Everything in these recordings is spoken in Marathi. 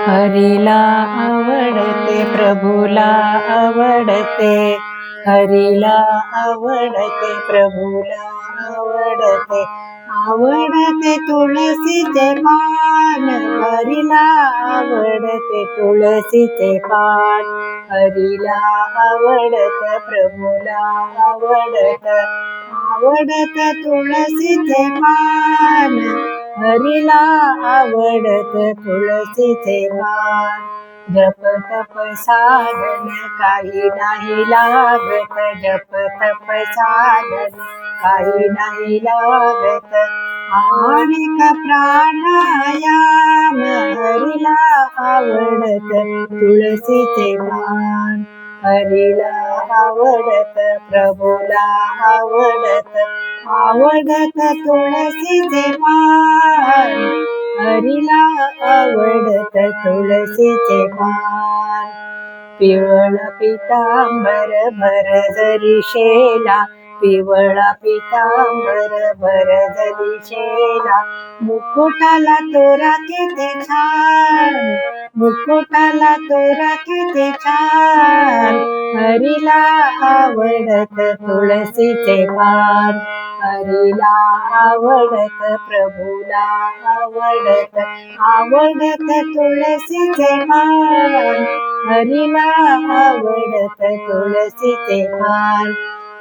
हरीला आवडते प्रभूला आवडते, हरीला आवडते प्रभूला आवडते, आवडते तुळशीचे पान, हरीला आवडते तुळशीचे पान, हरीला आवडत प्रभूला आवडत, आवडत तुळशीचे पान, हरीला आवडत तुळशीचे पान. जप तप साधन काही नाही लागत, जप तप साधन काही नाही लागत, आणिक प्राणायाम हरीला आवडत तुळशीचे पान, हरीला आवडत प्रभूला आवडत, आवडत तुळशीचे पान, हरीला आवडत तुळशीचे पान. पिवळा पितांबर भरजरी शेला, पिवळा पितांबर भरजरी शेला, मुकुटाला तोरा किती छान, मुकुटाला तोरा किती छान, हरीला आवडत तुळशीचे पान, हरीला आवडत प्रभूला आवडत, आवडत तुळशीचे पान, हरीला आवडत तुळशीचे पान.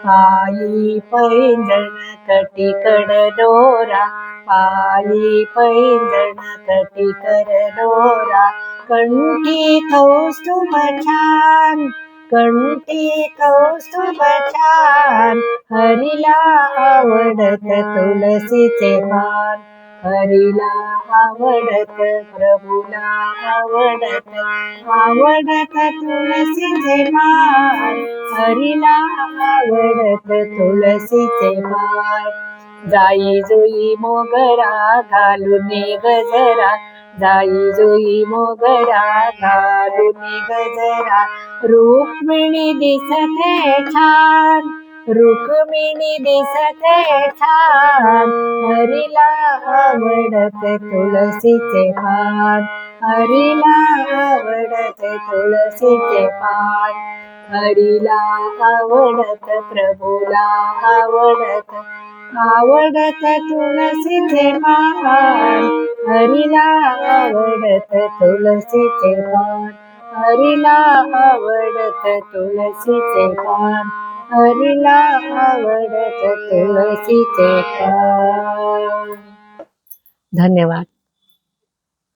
पायी पैंजण कटीकड दोरा, पायी पैंजण कटीकड दोरा, कंठी कौस्तुभ छान, कंठी कौस्तुभ छान, हरीला आवडत तुळशीचे पान, हरीला आवडत प्रभूला आवडत, आवडत तुळशीचे पान, हरीला आवडत तुळशीचे पान. जाई जुई मोगरा घालून गजरा, जाई जुई मोगरा घालून गजरा, रुक्मिणी दिसते छान, रुक्मिणी दिसते छान, हरीला आवडत तुळशीचे पान, हरीला आवडत तुळशीचे पान, हरीला आवडत प्रभूला आवडत, आवडत तुळशीचे पान, हरीला आवडत तुळशीचे पान, हरीला आवडत तुळशीचे पान, हरीला आवडत तुळशीचे पान. धन्यवाद.